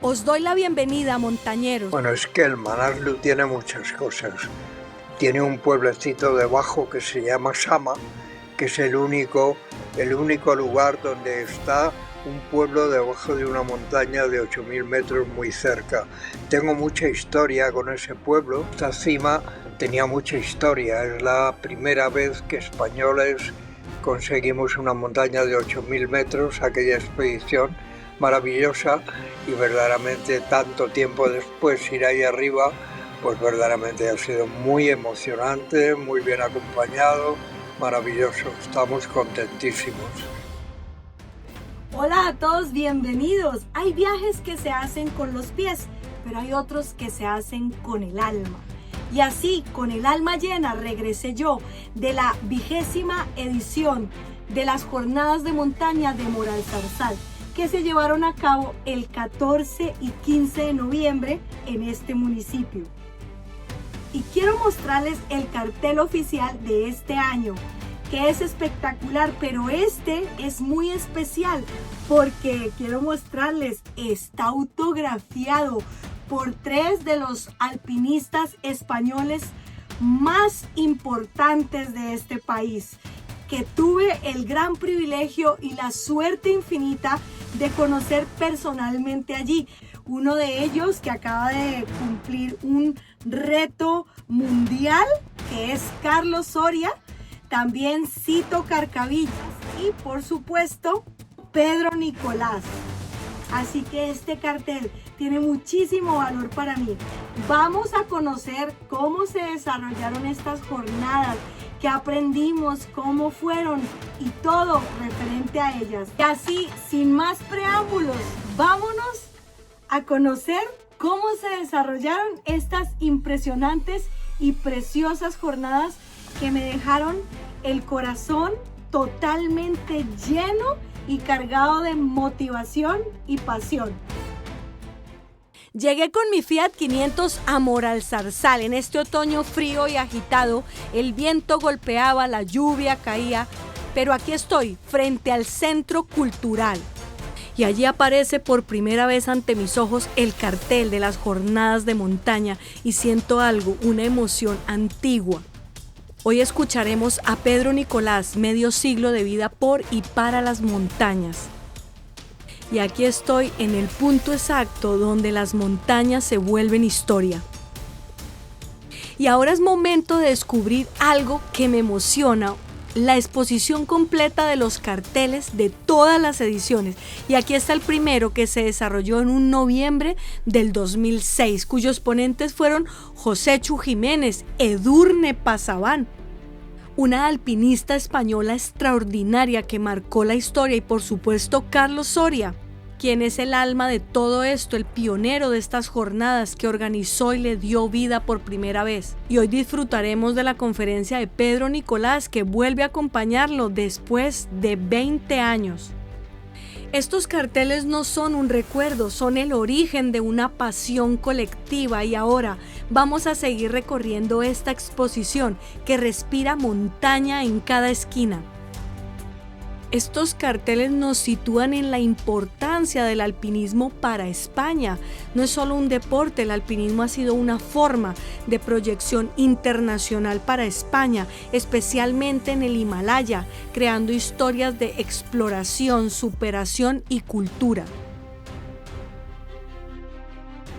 Os doy la bienvenida, montañeros. Bueno, es que el Manaslu tiene muchas cosas. Tiene un pueblecito debajo que se llama Sama, que es el único lugar donde está un pueblo debajo de una montaña de 8.000 metros muy cerca. Tengo mucha historia con ese pueblo. Esta cima tenía mucha historia. Es la primera vez que españoles conseguimos una montaña de 8.000 metros, aquella expedición maravillosa, y verdaderamente tanto tiempo después ir ahí arriba, pues verdaderamente ha sido muy emocionante, muy bien acompañado, maravilloso, estamos contentísimos. Hola a todos, bienvenidos. Hay viajes que se hacen con los pies, pero hay otros que se hacen con el alma. Y así, con el alma llena, regresé yo de la 20ª edición de las jornadas de montaña de Moralzarzal, que se llevaron a cabo el 14 y 15 de noviembre en este municipio. Y quiero mostrarles el cartel oficial de este año, que es espectacular, pero este es muy especial porque quiero mostrarles, está autografiado por 3 de los alpinistas españoles más importantes de este país, que tuve el gran privilegio y la suerte infinita de conocer personalmente allí. Uno de ellos que acaba de cumplir un reto mundial, que es Carlos Soria, también Cito Carcavillas y por supuesto Pedro Nicolás. Así que este cartel tiene muchísimo valor para mí. Vamos a conocer cómo se desarrollaron estas jornadas, qué aprendimos, cómo fueron y todo referente a ellas. Y así, sin más preámbulos, vámonos a conocer cómo se desarrollaron estas impresionantes y preciosas jornadas que me dejaron el corazón totalmente lleno y cargado de motivación y pasión. Llegué con mi Fiat 500 a Moralzarzal en este otoño frío y agitado. El viento golpeaba, la lluvia caía, pero aquí estoy, frente al centro cultural. Y allí aparece por primera vez ante mis ojos el cartel de las jornadas de montaña y siento algo, una emoción antigua. Hoy escucharemos a Pedro Nicolás, medio siglo de vida por y para las montañas. Y aquí estoy en el punto exacto donde las montañas se vuelven historia. Y ahora es momento de descubrir algo que me emociona, la exposición completa de los carteles de todas las ediciones. Y aquí está el primero, que se desarrolló en un noviembre del 2006, cuyos ponentes fueron José Chu Jiménez, Edurne Pasaban, una alpinista española extraordinaria que marcó la historia, y por supuesto Carlos Soria, quien es el alma de todo esto, el pionero de estas jornadas que organizó y le dio vida por primera vez. Y hoy disfrutaremos de la conferencia de Pedro Nicolás, que vuelve a acompañarlo después de 20 años. Estos carteles no son un recuerdo, son el origen de una pasión colectiva, y ahora vamos a seguir recorriendo esta exposición que respira montaña en cada esquina. Estos carteles nos sitúan en la importancia del alpinismo para España. No es solo un deporte, el alpinismo ha sido una forma de proyección internacional para España, especialmente en el Himalaya, creando historias de exploración, superación y cultura.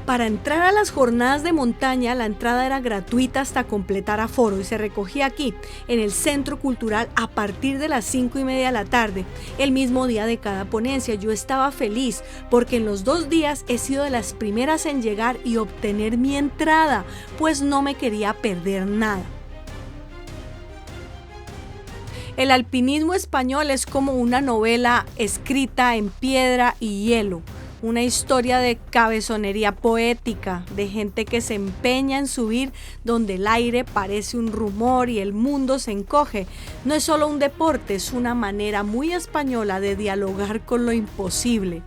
Para entrar a las jornadas de montaña, la entrada era gratuita hasta completar aforo y se recogía aquí, en el Centro Cultural, a partir de las 5:30 de la tarde, el mismo día de cada ponencia. Yo estaba feliz porque en los 2 días he sido de las primeras en llegar y obtener mi entrada, pues no me quería perder nada. El alpinismo español es como una novela escrita en piedra y hielo. Una historia de cabezonería poética, de gente que se empeña en subir donde el aire parece un rumor y el mundo se encoge. No es solo un deporte, es una manera muy española de dialogar con lo imposible.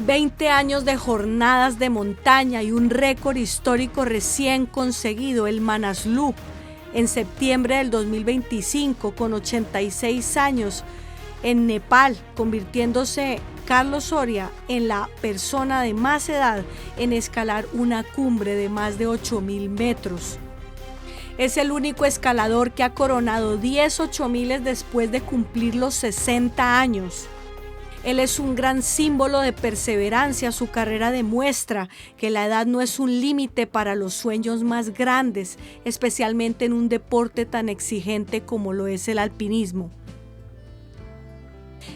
20 años de jornadas de montaña y un récord histórico recién conseguido, el Manaslu, en septiembre del 2025, con 86 años, en Nepal, convirtiéndose Carlos Soria en la persona de más edad en escalar una cumbre de más de 8.000 metros. Es el único escalador que ha coronado 10 8000 después de cumplir los 60 años. Él es un gran símbolo de perseverancia. Su carrera demuestra que la edad no es un límite para los sueños más grandes, especialmente en un deporte tan exigente como lo es el alpinismo.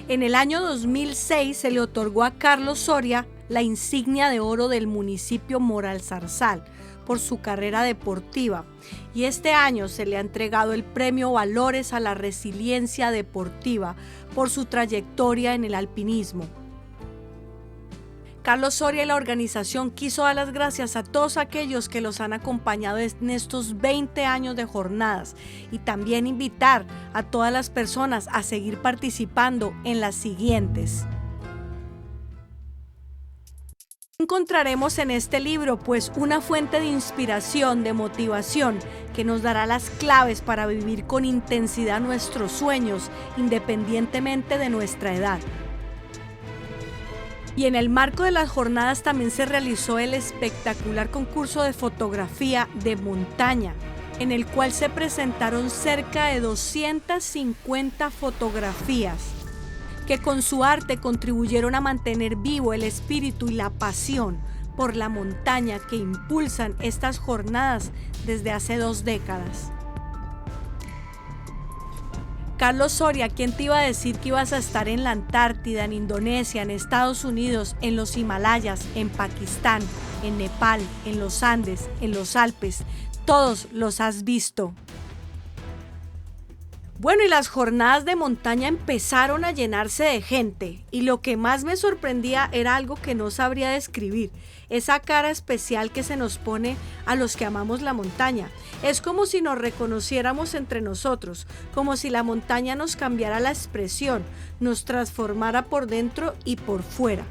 En el año 2006 se le otorgó a Carlos Soria la insignia de oro del municipio Moralzarzal por su carrera deportiva, y este año se le ha entregado el premio Valores a la Resiliencia Deportiva por su trayectoria en el alpinismo. Carlos Soria y la organización quiso dar las gracias a todos aquellos que los han acompañado en estos 20 años de jornadas y también invitar a todas las personas a seguir participando en las siguientes. Encontraremos en este libro pues una fuente de inspiración, de motivación, que nos dará las claves para vivir con intensidad nuestros sueños, independientemente de nuestra edad. Y en el marco de las jornadas también se realizó el espectacular concurso de fotografía de montaña, en el cual se presentaron cerca de 250 fotografías, que con su arte contribuyeron a mantener vivo el espíritu y la pasión por la montaña que impulsan estas jornadas desde hace 2 décadas. Carlos Soria, ¿quién te iba a decir que ibas a estar en la Antártida, en Indonesia, en Estados Unidos, en los Himalayas, en Pakistán, en Nepal, en los Andes, en los Alpes? Todos los has visto. Bueno, y las jornadas de montaña empezaron a llenarse de gente, y lo que más me sorprendía era algo que no sabría describir, esa cara especial que se nos pone a los que amamos la montaña. Es como si nos reconociéramos entre nosotros, como si la montaña nos cambiara la expresión, nos transformara por dentro y por fuera.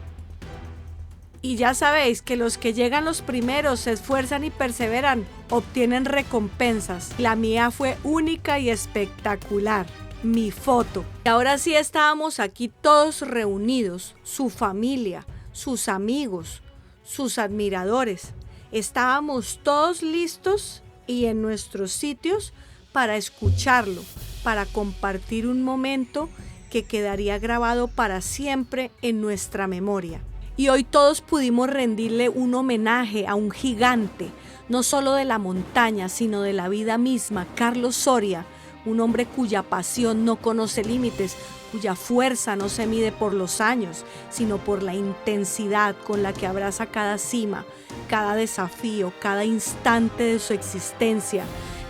Y ya sabéis que los que llegan los primeros, se esfuerzan y perseveran, obtienen recompensas. La mía fue única y espectacular, mi foto. Y ahora sí estábamos aquí todos reunidos, su familia, sus amigos, sus admiradores. Estábamos todos listos y en nuestros sitios para escucharlo, para compartir un momento que quedaría grabado para siempre en nuestra memoria. Y hoy todos pudimos rendirle un homenaje a un gigante, no solo de la montaña, sino de la vida misma, Carlos Soria, un hombre cuya pasión no conoce límites, cuya fuerza no se mide por los años, sino por la intensidad con la que abraza cada cima, cada desafío, cada instante de su existencia.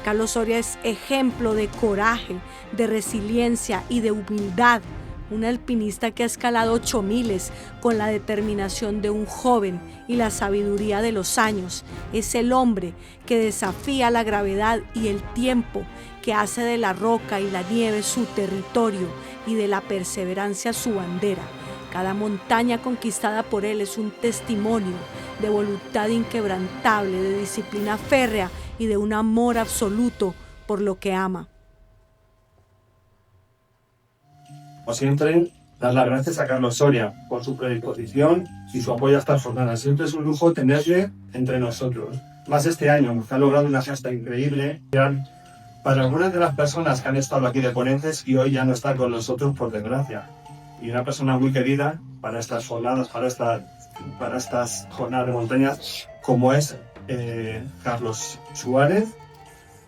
Carlos Soria es ejemplo de coraje, de resiliencia y de humildad. Un alpinista que ha escalado 8000 con la determinación de un joven y la sabiduría de los años. Es el hombre que desafía la gravedad y el tiempo, que hace de la roca y la nieve su territorio y de la perseverancia su bandera. Cada montaña conquistada por él es un testimonio de voluntad inquebrantable, de disciplina férrea y de un amor absoluto por lo que ama. Como siempre, dar las gracias a Carlos Soria por su predisposición y su apoyo a estas jornadas. Siempre es un lujo tenerle entre nosotros. Más este año, que ha logrado una gesta increíble para algunas de las personas que han estado aquí de ponentes y hoy ya no están con nosotros, por desgracia. Y una persona muy querida para estas jornadas, para estas jornadas de montañas, como es Carlos Suárez,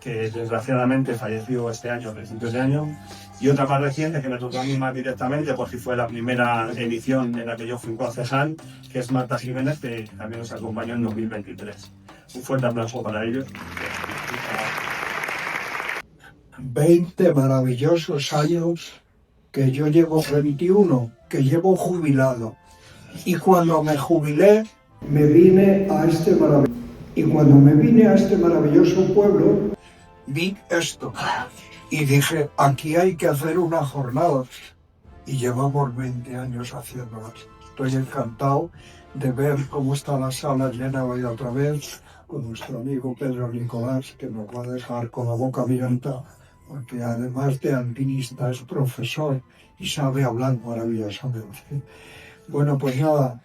que desgraciadamente falleció este año, a principios de año. Y otra más reciente que me tocó a mí más directamente, porque fue la primera edición en la que yo fui concejal, que es Marta Jiménez, que también nos acompañó en 2023. Un fuerte aplauso para ellos. 20 maravillosos años que yo llevo 21, que llevo jubilado. Y cuando me jubilé, me vine a este maravilloso. Y cuando me vine a este maravilloso pueblo, vi esto. Y dije, aquí hay que hacer una jornada. Y llevamos 20 años haciéndolas. Estoy encantado de ver cómo está la sala llena hoy otra vez, con nuestro amigo Pedro Nicolás, que nos va a dejar con la boca abierta, porque además de alpinista es profesor y sabe hablar maravillosamente. Bueno, pues nada,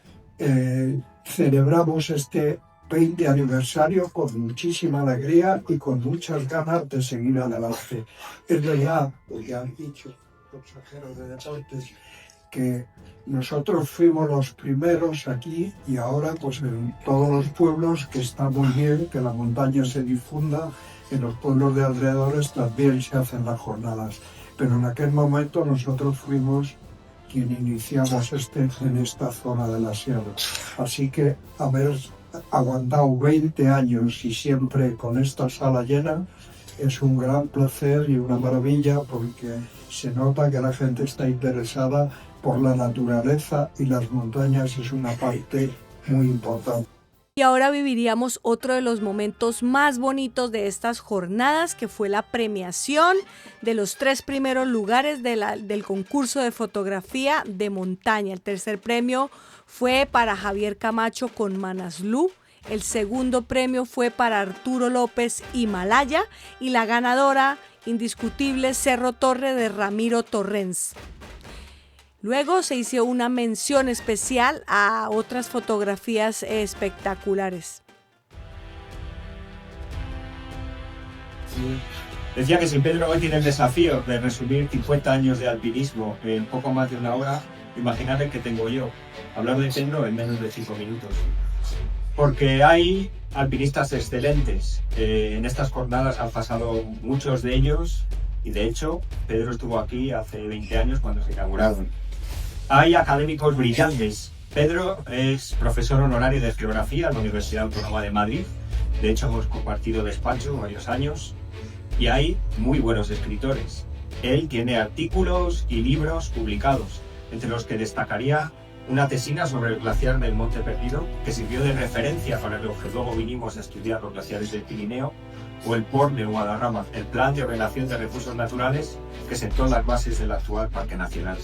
celebramos este 20 aniversario con muchísima alegría y con muchas ganas de seguir adelante. Es verdad, lo que han dicho los consejeros de deportes, que nosotros fuimos los primeros aquí y ahora pues en todos los pueblos, que está muy bien que la montaña se difunda, en los pueblos de alrededores también se hacen las jornadas, pero en aquel momento nosotros fuimos quien iniciamos en esta zona de la sierra. Así que haber aguantado 20 años y siempre con esta sala llena es un gran placer y una maravilla, porque se nota que la gente está interesada por la naturaleza y las montañas es una parte muy importante. Y ahora viviríamos otro de los momentos más bonitos de estas jornadas, que fue la premiación de los 3 primeros lugares del concurso de fotografía de montaña. El tercer premio fue para Javier Camacho con Manaslu, el segundo premio fue para Arturo López Himalaya y la ganadora indiscutible Cerro Torre de Ramiro Torrens. Luego se hizo una mención especial a otras fotografías espectaculares. Decía que si Pedro hoy tiene el desafío de resumir 50 años de alpinismo en poco más de una hora, imaginad el que tengo yo, hablar de Pedro en menos de 5 minutos. Porque hay alpinistas excelentes. En estas jornadas han pasado muchos de ellos y de hecho Pedro estuvo aquí hace 20 años cuando se inauguraron. Hay académicos brillantes. Pedro es profesor honorario de Geografía en la Universidad Autónoma de Madrid. De hecho, hemos compartido despacho varios años. Y hay muy buenos escritores. Él tiene artículos y libros publicados, entre los que destacaría una tesina sobre el glaciar del Monte Perdido, que sirvió de referencia para los que luego vinimos a estudiar los glaciares del Pirineo, o el POR de Guadarrama, el Plan de Ordenación de Recursos Naturales, que sentó las bases del actual Parque Nacional.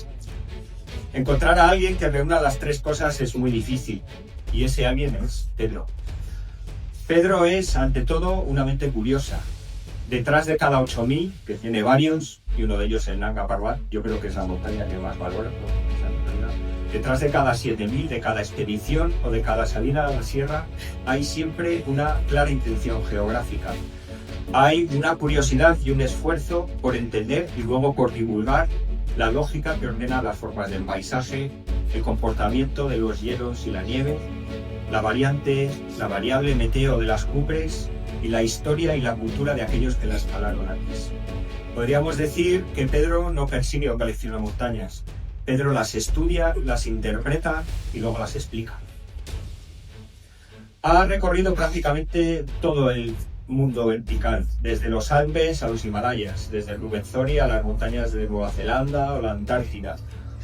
Encontrar a alguien que reúna las 3 cosas es muy difícil, y ese alguien es Pedro. Pedro es, ante todo, una mente curiosa. Detrás de cada 8.000, que tiene varios, y uno de ellos el Nanga Parbat, yo creo que es la montaña que más valora, detrás de cada 7.000, de cada expedición o de cada salida a la sierra, hay siempre una clara intención geográfica. Hay una curiosidad y un esfuerzo por entender y luego por divulgar la lógica que ordena las formas del paisaje, el comportamiento de los hielos y la nieve, la variable meteo de las cumbres y la historia y la cultura de aquellos que la escalaron antes. Podríamos decir que Pedro no persigue o colecciona montañas. Pedro las estudia, las interpreta y luego las explica. Ha recorrido prácticamente todo el mundo vertical, desde los Alpes a los Himalayas, desde el Ruwenzori a las montañas de Nueva Zelanda o la Antártida,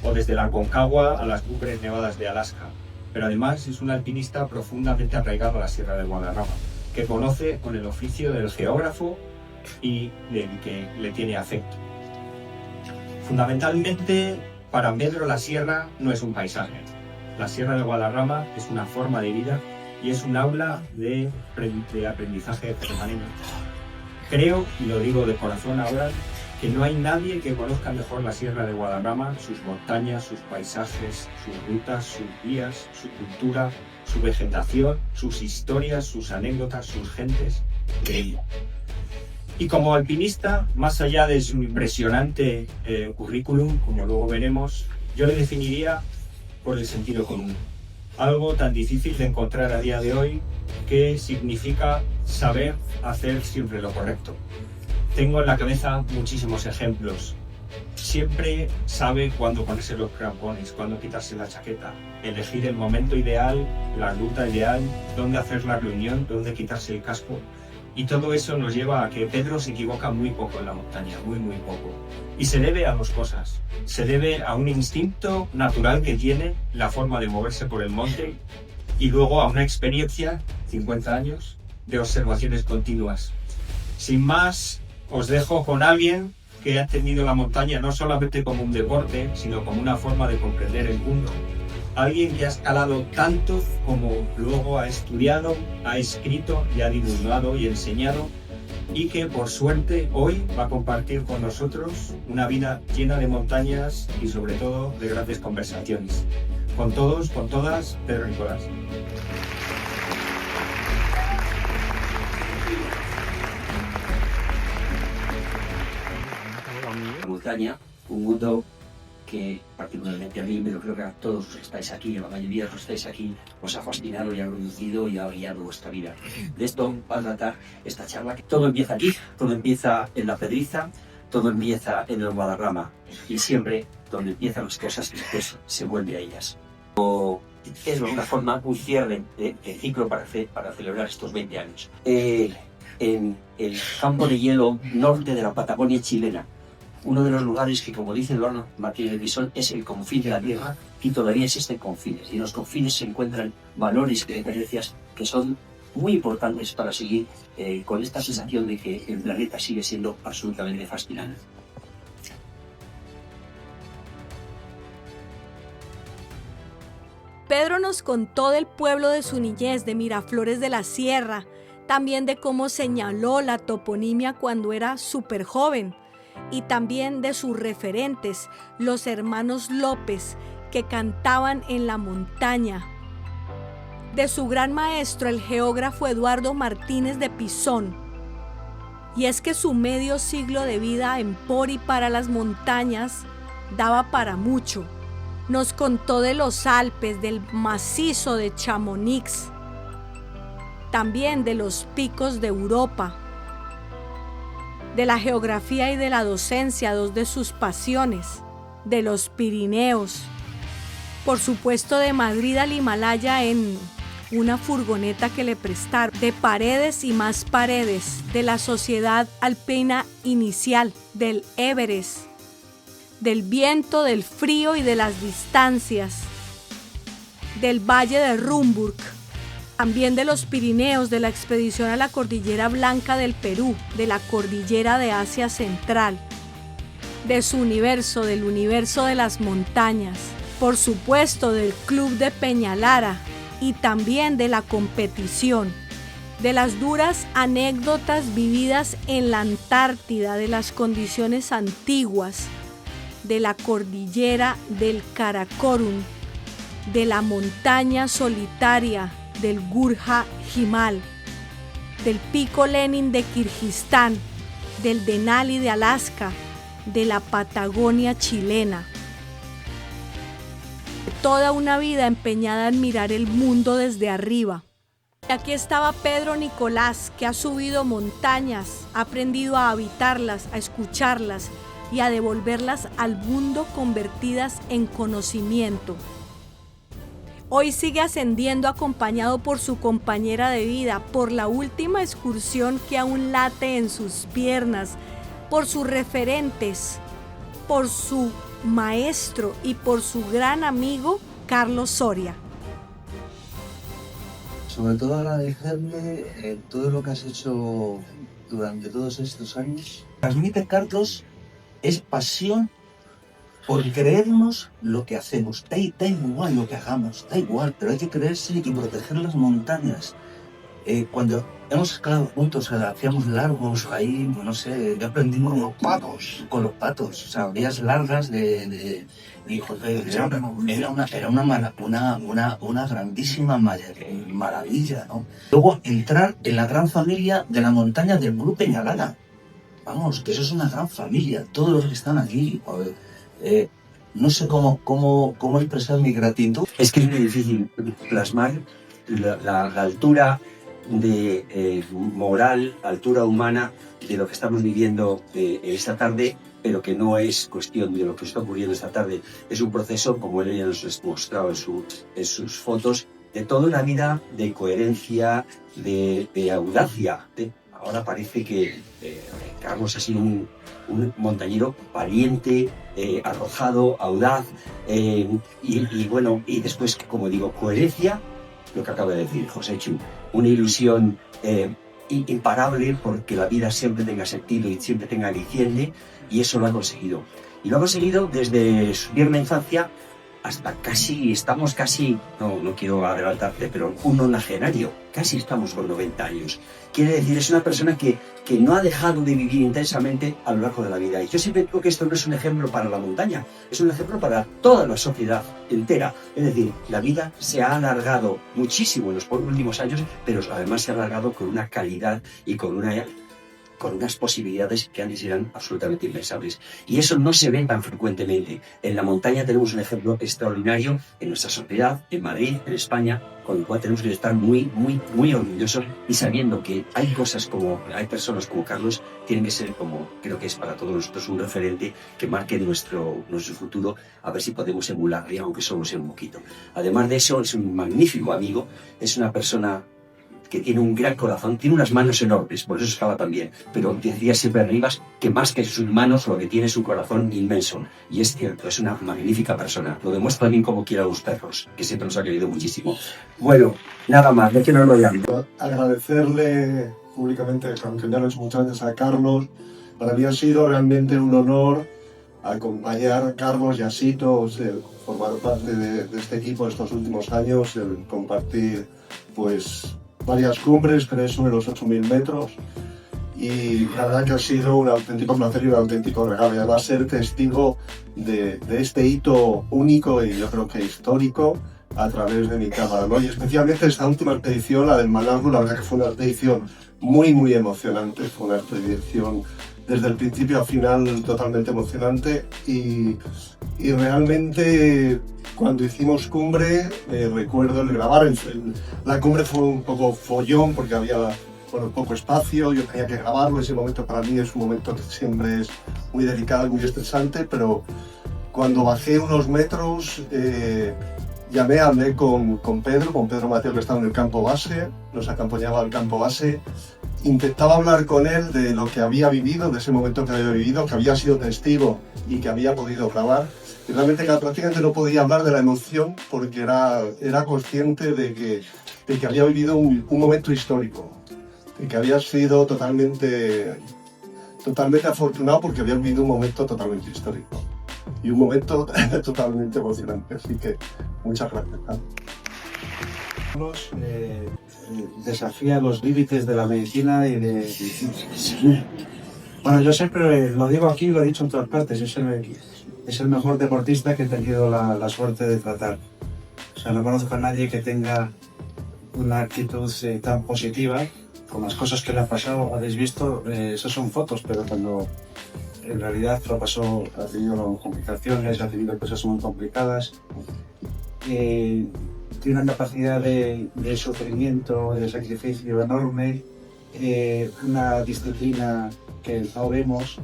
o desde la Aconcagua a las cumbres nevadas de Alaska. Pero además es un alpinista profundamente arraigado a la Sierra de Guadarrama, que conoce con el oficio del geógrafo y del que le tiene afecto. Fundamentalmente, para Pedro la sierra no es un paisaje. La Sierra de Guadarrama es una forma de vida y es un aula de aprendizaje permanente. Creo, y lo digo de corazón ahora, que no hay nadie que conozca mejor la Sierra de Guadarrama, sus montañas, sus paisajes, sus rutas, sus guías, su cultura, su vegetación, sus historias, sus anécdotas, sus gentes, que ella. Y como alpinista, más allá de su impresionante currículum, como luego veremos, yo le definiría por el sentido común. Algo tan difícil de encontrar a día de hoy, que significa saber hacer siempre lo correcto. Tengo en la cabeza muchísimos ejemplos. Siempre sabe cuándo ponerse los crampones, cuándo quitarse la chaqueta, elegir el momento ideal, la ruta ideal, dónde hacer la reunión, dónde quitarse el casco. Y todo eso nos lleva a que Pedro se equivoca muy poco en la montaña, muy poco. Y se debe a 2 cosas. Se debe a un instinto natural que tiene, la forma de moverse por el monte, y luego a una experiencia, 50 años, de observaciones continuas. Sin más, os dejo con alguien que ha entendido la montaña no solamente como un deporte, sino como una forma de comprender el mundo. Alguien que ha escalado tanto como luego ha estudiado, ha escrito y ha divulgado y enseñado, y que por suerte hoy va a compartir con nosotros una vida llena de montañas y sobre todo de grandes conversaciones. con todos, con todas, Pedro Nicolás. La montaña, un mundo que particularmente a mí, pero creo que a todos los que estáis aquí, a la mayoría de los que estáis aquí, os ha fascinado y ha reducido y ha guiado vuestra vida. De esto va a tratar esta charla. Todo empieza aquí, todo empieza en la Pedriza, todo empieza en el Guadarrama y siempre donde empiezan las cosas después se vuelve a ellas. Es una forma, un cierre de ciclo para celebrar estos 20 años. En el campo de hielo norte de la Patagonia chilena, uno de los lugares que, como dice Eduardo Martínez Bisol, es el confín de la Tierra y todavía existen confines. Y en los confines se encuentran valores y creencias que son muy importantes para seguir con esta sensación de que el planeta sigue siendo absolutamente fascinante. Pedro nos contó del pueblo de su niñez, de Miraflores de la Sierra, también de cómo señaló la toponimia cuando era súper joven, y también de sus referentes, los hermanos López, que cantaban en la montaña, de su gran maestro, el geógrafo Eduardo Martínez de Pisón. Y es que su medio siglo de vida en por y para las montañas daba para mucho. Nos contó de los Alpes, del macizo de Chamonix, también de los picos de Europa, de la geografía y de la docencia, dos de sus pasiones, de los Pirineos, por supuesto de Madrid al Himalaya en una furgoneta que le prestaron, de paredes y más paredes, de la Sociedad Alpina Inicial, del Everest, del viento, del frío y de las distancias, del Valle de Rumburg, también de los Pirineos, de la expedición a la Cordillera Blanca del Perú, de la Cordillera de Asia Central, de su universo, del universo de las montañas, por supuesto del Club de Peñalara y también de la competición, de las duras anécdotas vividas en la Antártida, de las condiciones antiguas, de la cordillera del Karakorum, de la montaña solitaria del Gurja Himal, del pico Lenin de Kirguistán, del Denali de Alaska, de la Patagonia chilena. Toda una vida empeñada en mirar el mundo desde arriba. Y aquí estaba Pedro Nicolás, que ha subido montañas, ha aprendido a habitarlas, a escucharlas y a devolverlas al mundo convertidas en conocimiento. Hoy sigue ascendiendo acompañado por su compañera de vida, por la última excursión que aún late en sus piernas, por sus referentes, por su maestro y por su gran amigo Carlos Soria. Sobre todo agradecerle todo lo que has hecho durante todos estos años. Transmite, Carlos, es pasión por creernos lo que hacemos. Da igual lo que hagamos, da igual, pero hay que creerse y proteger las montañas. Cuando hemos escalado juntos, hacíamos largos ahí, no sé, yo aprendí con los patos. Con los patos, o sea, días largas y joder, era una grandísima maravilla, ¿no? Luego entrar en la gran familia de la montaña del Grupo Peñalara. Vamos, que eso es una gran familia, todos los que están aquí. No sé cómo expresar mi gratitud. Es que es muy difícil plasmar la altura de moral, altura humana de lo que estamos viviendo esta tarde, pero que no es cuestión de lo que está ocurriendo esta tarde. Es un proceso, como él ya nos ha mostrado en sus fotos, de toda una vida de coherencia, de audacia. Ahora parece que Carlos ha sido un montañero valiente, arrojado, audaz, y bueno, y después, como digo, coherencia, lo que acaba de decir José Chu, una ilusión imparable porque la vida siempre tenga sentido y siempre tenga aliciente, y eso lo ha conseguido. Y lo ha conseguido desde su tierna infancia hasta casi, estamos casi, no quiero adelantarte, pero un nonagenario, casi estamos con 90 años. Quiere decir, es una persona que no ha dejado de vivir intensamente a lo largo de la vida. Y yo siempre digo que esto no es un ejemplo para la montaña, es un ejemplo para toda la sociedad entera. Es decir, la vida se ha alargado muchísimo en los últimos años, pero además se ha alargado con una calidad y con unas posibilidades que antes eran absolutamente impensables. Y eso no se ve tan frecuentemente. En la montaña tenemos un ejemplo extraordinario en nuestra sociedad, en Madrid, en España, con lo cual tenemos que estar muy, muy, muy orgullosos y sabiendo que hay personas como Carlos, tienen que ser como, creo que es para todos nosotros un referente que marque nuestro futuro, a ver si podemos emularle, aunque solo sea un poquito. Además de eso, es un magnífico amigo, es una persona que tiene un gran corazón, tiene unas manos enormes, por eso escala tan bien, pero decía siempre Rivas que más que sus manos lo que tiene es un corazón inmenso, y es cierto, es una magnífica persona, lo demuestra también como quiere a los perros, que siempre nos ha querido muchísimo. Bueno, nada más, de que no lo llamo. Agradecerle públicamente, aunque ya lo he hecho muchas veces, a Carlos. Para mí ha sido realmente un honor acompañar a Carlos y a Sito, formar parte de este equipo estos últimos años, el compartir pues varias cumbres, creo sobre los 8.000 metros, y la verdad que ha sido un auténtico placer y un auténtico regalo, y además ser testigo de este hito único y yo creo que histórico a través de mi cámara, ¿no? Y especialmente esta última expedición, la del Malargüe, la verdad que fue una expedición muy, muy emocionante, fue una expedición desde el principio al final totalmente emocionante, y realmente cuando hicimos cumbre, recuerdo el grabar, la cumbre fue un poco follón porque había poco espacio, yo tenía que grabarlo, ese momento para mí es un momento que siempre es muy delicado y muy estresante, pero cuando bajé unos metros, hablé con Pedro Mateo, que estaba en el campo base, nos acompañaba al campo base. Intentaba hablar con él de lo que había vivido, de ese momento que había vivido, que había sido testigo y que había podido grabar. Y realmente prácticamente no podía hablar de la emoción porque era consciente de que había vivido un momento histórico, de que había sido totalmente afortunado porque había vivido un momento totalmente histórico y un momento totalmente emocionante. Así que muchas gracias. Carlos desafía los límites de la medicina y de... Bueno, yo siempre lo digo aquí y lo he dicho en todas partes, es el mejor deportista que he tenido la suerte de tratar. O sea, no conozco a nadie que tenga una actitud tan positiva con las cosas que le han pasado. Habéis visto, eso son fotos, pero cuando en realidad lo pasó, ha tenido complicaciones, ha tenido cosas muy complicadas. Tiene una capacidad de sufrimiento, de sacrificio enorme, una disciplina que no vemos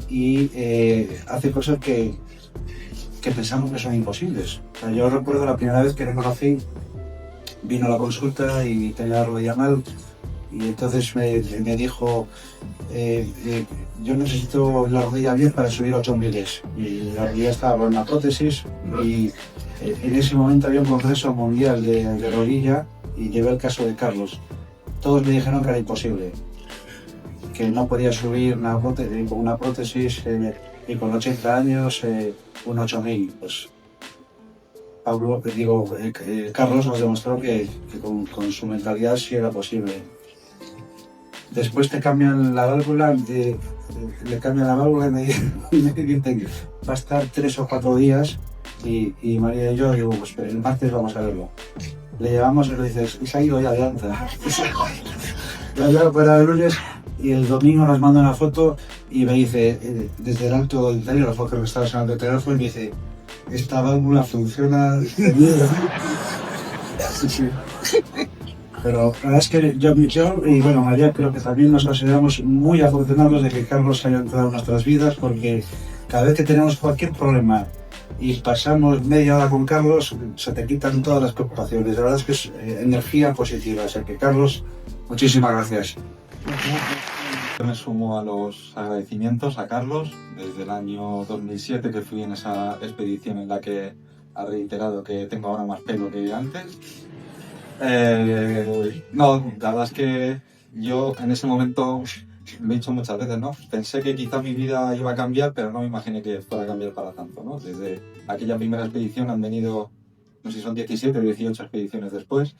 y hace cosas que pensamos que son imposibles. O sea, yo recuerdo la primera vez que le conocí, vino a la consulta y tenía la rodilla mal y entonces me dijo yo necesito la rodilla bien para subir 8.000 y la rodilla estaba en la prótesis y en ese momento había un congreso mundial de rodilla y llevé el caso de Carlos. Todos me dijeron que era imposible, que no podía subir una prótesis y con 80 años un 8.000. Pues Carlos nos demostró que con su mentalidad sí era posible. Después te cambian la válvula, le cambian la válvula y me dicen va a estar 3 o 4 días y María y yo digo, pues el martes vamos a verlo. Le llevamos y le dices, y se ha ido ya de lanza. Ya fuera el lunes y el domingo nos manda una foto y me dice, desde el alto del teléfono, la foto que estaba sonando el teléfono, y me dice, esta válvula funciona de miedo. Sí. Pero la verdad es que yo y bueno, María, creo que también nos consideramos muy afortunados de que Carlos haya entrado en nuestras vidas, porque cada vez que tenemos cualquier problema y pasamos media hora con Carlos, se te quitan todas las preocupaciones. La verdad es que es energía positiva. O sea que, Carlos, muchísimas gracias. Me sumo a los agradecimientos a Carlos desde el año 2007 que fui en esa expedición en la que ha reiterado que tengo ahora más pelo que antes. No, la verdad es que yo en ese momento lo he dicho muchas veces, ¿no? Pensé que quizá mi vida iba a cambiar, pero no me imaginé que fuera a cambiar para tanto, ¿no? Desde aquella primera expedición han venido, no sé si son 17 o 18 expediciones después.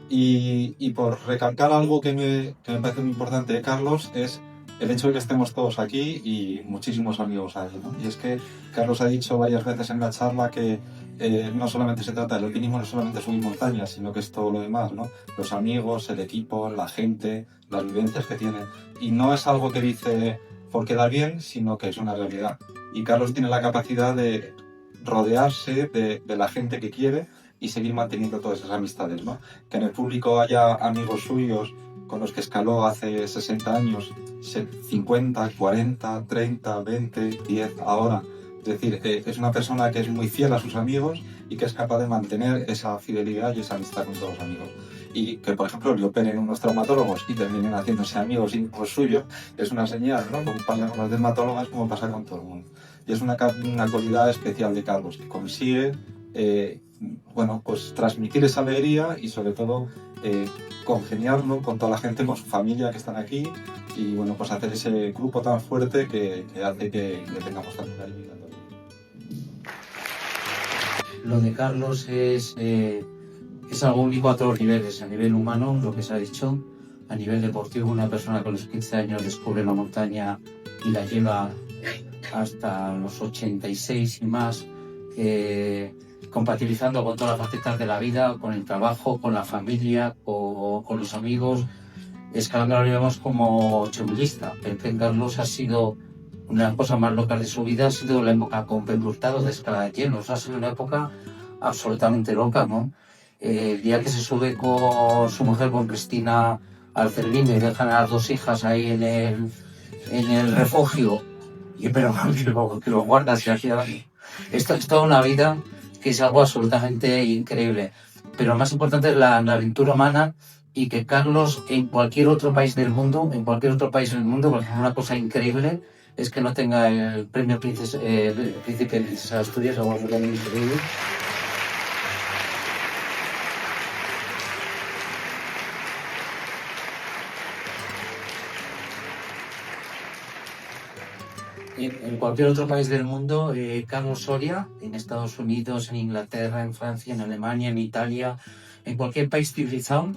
Y por recalcar algo que me parece muy importante de Carlos es el hecho de que estemos todos aquí y muchísimos amigos ahí, ¿no? Y es que Carlos ha dicho varias veces en la charla que no solamente se trata del alpinismo, no solamente subir montañas, sino que es todo lo demás, ¿no? Los amigos, el equipo, la gente, las vivencias que tiene. Y no es algo que dice por quedar bien, sino que es una realidad. Y Carlos tiene la capacidad de rodearse de la gente que quiere y seguir manteniendo todas esas amistades, ¿no? Que en el público haya amigos suyos con los que escaló hace 60 años, 50, 40, 30, 20, 10, ahora. Es decir, es una persona que es muy fiel a sus amigos y que es capaz de mantener esa fidelidad y esa amistad con todos los amigos. Y que, por ejemplo, le operen unos traumatólogos y terminen haciéndose amigos íntimos suyos, es una señal, ¿no? Como pasa con los dermatólogas, como pasa con todo el mundo. Y es una cualidad especial de Carlos, que consigue bueno, pues transmitir esa alegría y sobre todo congeniar, ¿no? Con toda la gente, con su familia que están aquí y bueno, pues hacer ese grupo tan fuerte que hace que le tengamos tanto cariño. Lo de Carlos es algo único a todos los niveles, a nivel humano, lo que se ha dicho, a nivel deportivo, una persona con los 15 años descubre la montaña y la lleva hasta los 86 y más, compatibilizando con todas las facetas de la vida, con el trabajo, con la familia, con los amigos. Escalando lo vemos como chumilista. Carlos ha sido una de las cosas más locas de su vida, ha sido la época con Pedro Hurtado de escalada de hielos. Ha sido una época absolutamente loca, ¿no? El día que se sube con su mujer, con Cristina, al Cervino y dejan a las dos hijas ahí en el refugio, y pero que los guardas y así. Esto es toda una vida que es algo absolutamente increíble. Pero lo más importante es la aventura humana, y que Carlos en cualquier otro país del mundo, porque es una cosa increíble, es que no tenga el premio Príncipe de Asturias, algo absolutamente increíble. En cualquier otro país del mundo, Carlos Soria, en Estados Unidos, en Inglaterra, en Francia, en Alemania, en Italia, en cualquier país civilizado,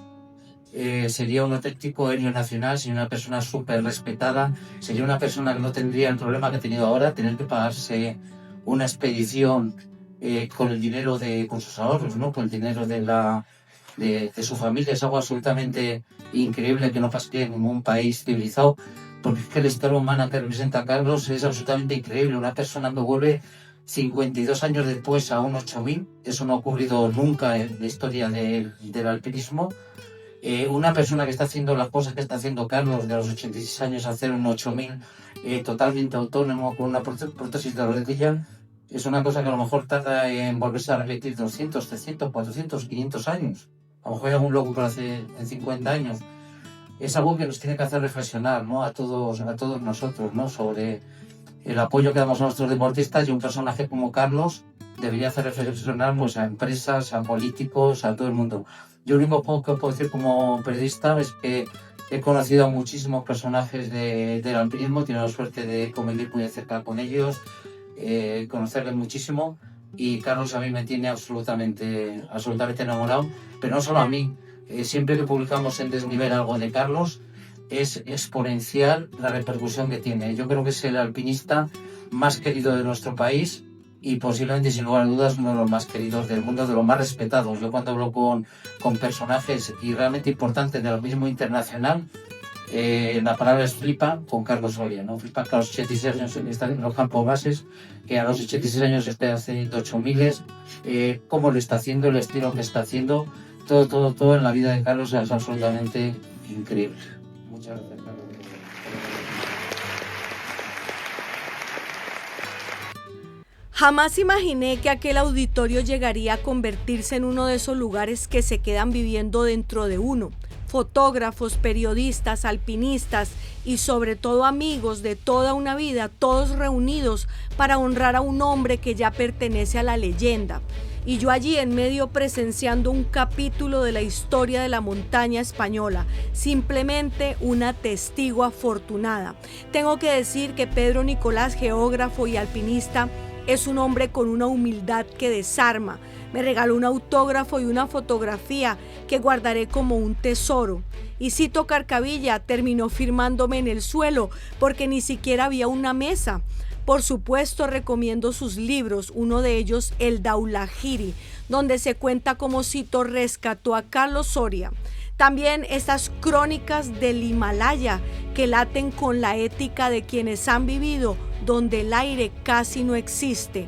sería un auténtico héroe nacional, sería una persona súper respetada, sería una persona que no tendría el problema que ha tenido ahora, tener que pagarse una expedición con el dinero con sus ahorros, ¿no? Con el dinero de su familia. Es algo absolutamente increíble que no pase en ningún país civilizado, porque es que la historia humana que representa Carlos es absolutamente increíble. Una persona que vuelve 52 años después a un 8000, eso no ha ocurrido nunca en la historia del alpinismo. Una persona que está haciendo las cosas que está haciendo Carlos, de los 86 años, hacer un 8000 totalmente autónomo con una prótesis de rodilla, es una cosa que a lo mejor tarda en volverse a repetir 200, 300, 400, 500 años. A lo mejor hay algún loco que lo hace en 50 años. Es algo que nos tiene que hacer reflexionar, ¿no? a todos nosotros, ¿no? Sobre el apoyo que damos a nuestros deportistas, y un personaje como Carlos debería hacer reflexionar, pues, a empresas, a políticos, a todo el mundo. Yo lo único que puedo decir como periodista es que he conocido a muchísimos personajes del alpinismo, he tenido la suerte de convivir muy de cerca con ellos, conocerles muchísimo, y Carlos a mí me tiene absolutamente enamorado, pero no solo a mí. Siempre que publicamos en Desnivel algo de Carlos, es exponencial la repercusión que tiene. Yo creo que es el alpinista más querido de nuestro país y posiblemente, sin lugar a dudas, uno de los más queridos del mundo, de los más respetados. Yo cuando hablo con personajes y realmente importantes del alpinismo internacional, la palabra es flipa con Carlos Soria, ¿no? Flipa que a los 86 años está en los campos bases, que a los 86 años esté haciendo 8000, cómo lo está haciendo, el estilo que está haciendo. Todo en la vida de Carlos es absolutamente increíble. Muchas gracias, Carlos. Jamás imaginé que aquel auditorio llegaría a convertirse en uno de esos lugares que se quedan viviendo dentro de uno. Fotógrafos, periodistas, alpinistas y sobre todo amigos de toda una vida, todos reunidos para honrar a un hombre que ya pertenece a la leyenda. y yo allí en medio presenciando un capítulo de la historia de la montaña española, simplemente una testigo afortunada. Tengo que decir que Pedro Nicolás, geógrafo y alpinista, es un hombre con una humildad que desarma. Me regaló un autógrafo y una fotografía que guardaré como un tesoro. Y Cito Carcavilla terminó firmándome en el suelo porque ni siquiera había una mesa. Por supuesto, recomiendo sus libros, uno de ellos El Daulagiri, donde se cuenta cómo Cito rescató a Carlos Soria. También estas crónicas del Himalaya que laten con la ética de quienes han vivido donde el aire casi no existe.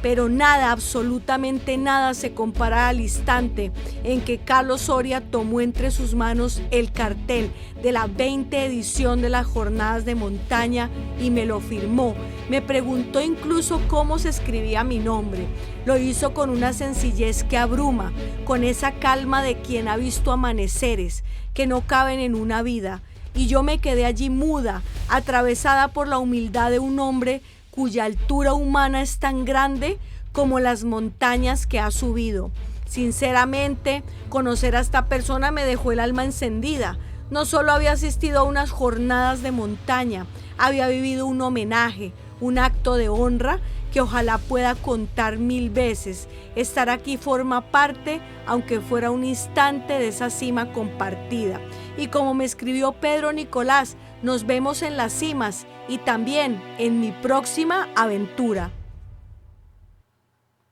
Pero nada, absolutamente nada se compara al instante en que Carlos Soria tomó entre sus manos el cartel de la 20 edición de las jornadas de montaña y me lo firmó. Me preguntó incluso cómo se escribía mi nombre. Lo hizo con una sencillez que abruma, con esa calma de quien ha visto amaneceres que no caben en una vida. Y yo me quedé allí muda, atravesada por la humildad de un hombre cuya altura humana es tan grande como las montañas que ha subido. Sinceramente, conocer a esta persona me dejó el alma encendida. No solo había asistido a unas jornadas de montaña, había vivido un homenaje, un acto de honra que ojalá pueda contar 1000 veces. Estar aquí forma parte, aunque fuera un instante, de esa cima compartida. Y como me escribió Pedro Nicolás, nos vemos en las cimas y también en mi próxima aventura.